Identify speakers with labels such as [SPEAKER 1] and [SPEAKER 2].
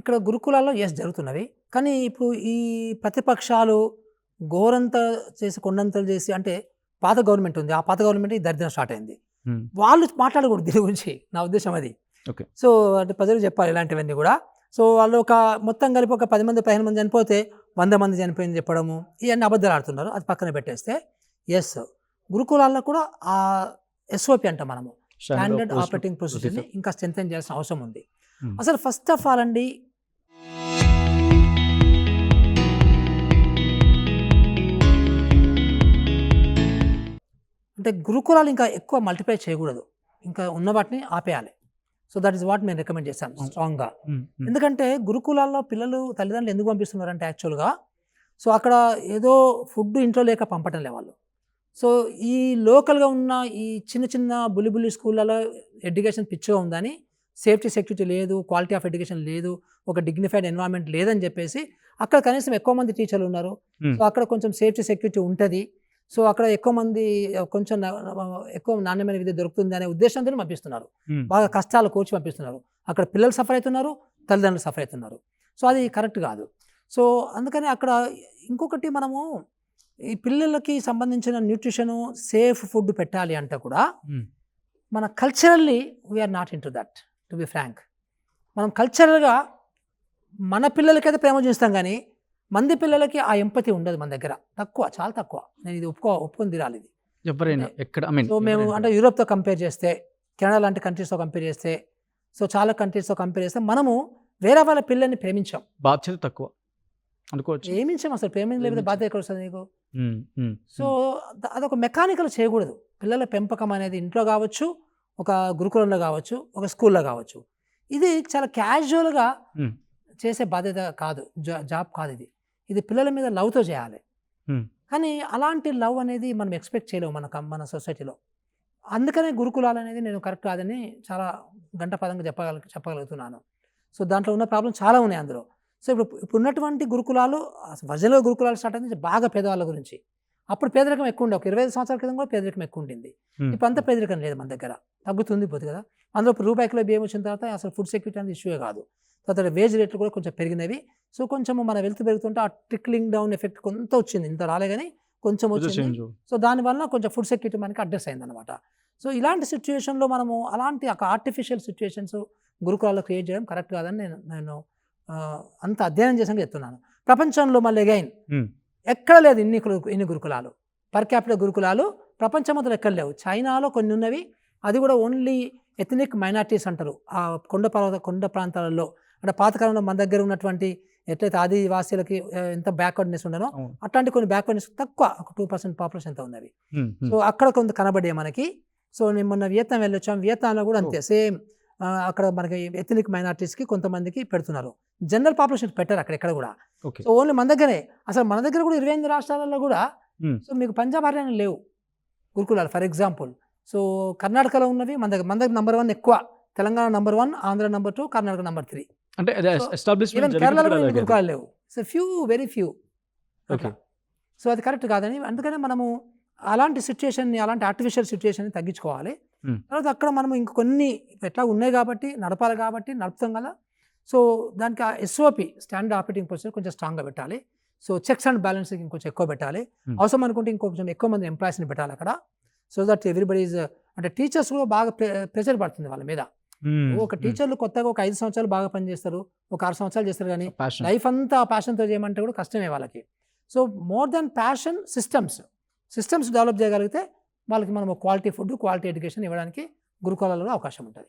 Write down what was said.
[SPEAKER 1] ఇక్కడ గురుకులాల్లో జరుగుతున్నవి. కానీ ఇప్పుడు ఈ ప్రతిపక్షాలు గోరంత చేసి కొండంతలు చేసి అంటే పాత గవర్నమెంట్ ఉంది. ఆ పాత గవర్నమెంట్ ఈ దరిద్రం స్టార్ట్ అయింది. వాళ్ళు మాట్లాడకూడదు దీని గురించి. నా ఉద్దేశం అది.
[SPEAKER 2] ఓకే.
[SPEAKER 1] సో అంటే ప్రజలు చెప్పాలి ఇలాంటివన్నీ కూడా. సో వాళ్ళు ఒక మొత్తం కలిపి ఒక 10 మంది 15 మంది చనిపోతే 100 మంది చనిపోయింది చెప్పడము ఇవన్నీ అబద్ధాలు ఆడుతున్నారు. అది పక్కన పెట్టేస్తే గురుకులాల్లో కూడా ఆ SOP అంటాం మనము, స్టాండర్డ్ ఆపరేటింగ్ ప్రొసీజర్ని ఇంకా స్ట్రెంథెన్ చేయాల్సిన అవసరం ఉంది. అసలు ఫస్ట్ ఆఫ్ ఆల్ అండి అంటే గురుకులాలు ఇంకా ఎక్కువ మల్టిప్లై చేయకూడదు, ఇంకా ఉన్న వాటిని ఆపేయాలి. సో దట్ ఈస్ వాట్ మేము రికమెండ్ చేస్తాం స్ట్రాంగ్గా. ఎందుకంటే గురుకులాల్లో పిల్లలు తల్లిదండ్రులు ఎందుకు పంపిస్తున్నారంటే యాక్చువల్గా సో అక్కడ ఏదో ఫుడ్ ఇంట్లో లేక పంపటం లే వాళ్ళు. సో ఈ లోకల్గా ఉన్న ఈ చిన్న చిన్న బుల్లి స్కూళ్ళలో ఎడ్యుకేషన్ పిచ్చిగా ఉందని, సేఫ్టీ సెక్యూరిటీ లేదు, క్వాలిటీ ఆఫ్ ఎడ్యుకేషన్ లేదు, ఒక డిగ్నిఫైడ్ ఎన్వైరన్మెంట్ లేదని చెప్పేసి అక్కడ కనీసం ఎక్కువ మంది టీచర్లు ఉన్నారు. సో అక్కడ కొంచెం సేఫ్టీ సెక్యూరిటీ ఉంటుంది. సో అక్కడ ఎక్కువ మంది కొంచెం ఎక్కువ నాణ్యమైన విద్య దొరుకుతుంది అనే ఉద్దేశంతో పంపిస్తున్నారు. బాగా కష్టాలు కోర్చి పంపిస్తున్నారు. అక్కడ పిల్లలు సఫర్ అవుతున్నారు, తల్లిదండ్రులు సఫర్ అవుతున్నారు. సో అది కరెక్ట్ కాదు. సో అందుకని అక్కడ ఇంకొకటి మనము ఈ పిల్లలకి సంబంధించిన న్యూట్రిషను సేఫ్ ఫుడ్ పెట్టాలి అంటే కూడా మన culturally we are not in to that, to be frank. మనం కల్చరల్గా మన పిల్లలకైతే ప్రేమ చూస్తాం కానీ మంది పిల్లలకి ఆ ఎంపతి ఉండదు మన దగ్గర, తక్కువ, చాలా తక్కువ. నేను ఇది ఒప్పుకొని తీరాలి ఇది
[SPEAKER 2] ఎవరైనా ఎక్కడ.
[SPEAKER 1] సో మేము అంటే యూరోప్తో కంపేర్ చేస్తే, కెనడా లాంటి కంట్రీస్తో కంపేర్ చేస్తే, సో చాలా కంట్రీస్తో కంపేర్ చేస్తే మనము వేరే వాళ్ళ పిల్లల్ని ప్రేమించాం,
[SPEAKER 2] బాధ్యత తక్కువ అనుకోవచ్చు.
[SPEAKER 1] ప్రేమించాం. అసలు ప్రేమించ లేకపోతే బాధ్యత ఎక్కడ వస్తుంది నీకు? సో అదొక మెకానికల్ చేయకూడదు. పిల్లల పెంపకం అనేది ఇంట్లో కావచ్చు, ఒక గురుకులంలో కావచ్చు, ఒక స్కూల్లో కావచ్చు, ఇది చాలా క్యాజువల్గా చేసే బాధ్యత కాదు, జాబ్ కాదు ఇది. ఇది పిల్లల మీద లవ్తో చేయాలి. కానీ అలాంటి లవ్ అనేది మనం ఎక్స్పెక్ట్ చేయలేము మన సొసైటీలో. అందుకనే గురుకులాలు అనేది నేను కరెక్ట్ కాదని చాలా గంటపదంగా చెప్పగలుగుతున్నాను. సో దాంట్లో ఉన్న ప్రాబ్లం చాలా ఉన్నాయి అందులో. సో ఇప్పుడు ఉన్నటువంటి గురుకులాలు, వర్జనల్ గురుకులాలు స్టార్ట్ అయింది బాగా పేదవాళ్ళ గురించి. అప్పుడు పేదరికం ఎక్కువ ఉండే, ఒక 25 సంవత్సరాల క్రితం కూడా పేదరికం ఎక్కువ ఉంటుంది. ఇప్పుడు అంత పేదరికం లేదు మన దగ్గర, తగ్గుతుంది పోతుంది కదా. అందులో ఇప్పుడు రూపాయికిలో బియ్యం వచ్చిన తర్వాత అసలు ఫుడ్ సెక్యూరిటీ అనేది ఇష్యూయే కాదు. తర్వాత వేజ్ రేట్లు కూడా కొంచెం పెరిగినవి. సో కొంచెము మన వెల్త్ పెరుగుతుంటే ఆ ట్రిక్లింగ్ డౌన్ ఎఫెక్ట్ కొంత వచ్చింది, ఇంత రాలే కానీ కొంచెం వచ్చింది. సో దానివల్ల కొంచెం ఫుడ్ సెక్యూరిటీ మనకి అడ్రస్ అయిందనమాట. సో ఇలాంటి సిచ్యువేషన్లో మనము అలాంటి ఒక ఆర్టిఫిషియల్ సిచ్యువేషన్స్ గురుకులాల్లో క్రియేట్ చేయడం కరెక్ట్ కాదని నేను అంత అధ్యయనం చేసాక చెప్తున్నాను. ప్రపంచంలో మళ్ళీ అగైన్ ఎక్కడ లేదు ఇన్ని గురుకులాలు, పర్ క్యాపిటల్ గురుకులాలు ప్రపంచం మొత్తం ఎక్కడ లేవు. చైనాలో కొన్ని ఉన్నవి, అది కూడా ఓన్లీ ఎథనిక్ మైనారిటీస్ అంటారు. ఆ కొండ ప్రాంతాలలో అంటే పాతకాలంలో మన దగ్గర ఉన్నటువంటి ఎట్లయితే ఆదివాసీలకి ఎంత బ్యాక్వర్డ్నెస్ ఉండనో అట్లాంటి కొన్ని బ్యాక్వర్డ్నెస్ తక్కువ, ఒక 2% పాపులేషన్ ఎంత ఉన్నవి. సో అక్కడ కొంత కనబడే మనకి. సో నేను మొన్న వియత్నాం వెళ్ళొచ్చాం, వియత్నాంలో కూడా అంతే సేమ్. అక్కడ మనకి ఎథనిక్ మైనారిటీస్కి కొంతమందికి పెడుతున్నారు, జనరల్ పాపులేషన్ పెట్టారు అక్కడ ఎక్కడ కూడా. సో ఓన్లీ మన దగ్గరే, అసలు మన దగ్గర కూడా 28 రాష్ట్రాలలో కూడా సో మీకు పంజాబ్ హర్యానా లేవు గురుకులాలు ఫర్ ఎగ్జాంపుల్. సో కర్ణాటకలో ఉన్నవి మన దగ్గర నెంబర్ 1 ఎక్కువ, Telangana number 1, Andhra number 2, Karnataka number 3.
[SPEAKER 2] అంటే
[SPEAKER 1] ఈవెన్ కేరళలో కూడా గురుకులాలు లేవు. So very few. సో అది కరెక్ట్ కాదని, అందుకనే మనము అలాంటి సిచ్యువేషన్ని, అలాంటి ఆర్టిఫిషియల్ సిచ్యువేషన్ని తగ్గించుకోవాలి. తర్వాత అక్కడ మనం ఇంకొన్ని ఎట్లా ఉన్నాయి కాబట్టి నడపాలి కాబట్టి నడుపుతాం కదా. సో దానికి ఆ SOP స్టాండర్డ్ ఆపరేటింగ్ ప్రొసీజర్ కొంచెం స్ట్రాంగ్గా పెట్టాలి. సో చెక్స్ అండ్ బ్యాలెన్స్ ఇంకొంచెం ఎక్కువ పెట్టాలి. అవసరం అనుకుంటే ఇంకొంచెం ఎక్కువ మంది ఎంప్లాయీస్ని పెట్టాలి అక్కడ. సో దట్ ఎవ్రీబడి ఈజ్ అంటే టీచర్స్ కూడా బాగా ప్రెషర్ పడుతుంది వాళ్ళ మీద. ఒక టీచర్లు కొత్తగా ఒక 5 సంవత్సరాలు బాగా పనిచేస్తారు, ఒక 6 సంవత్సరాలు చేస్తారు, కానీ లైఫ్ అంతా ప్యాషన్తో చేయమంటే కూడా కష్టమే వాళ్ళకి. So more than passion systems develop చేయగలిగితే వాళ్ళకి మనం క్వాలిటీ ఫుడ్, క్వాలిటీ ఎడ్యుకేషన్ ఇవ్వడానికి గురుకులాలలో అవకాశం ఉంటుంది.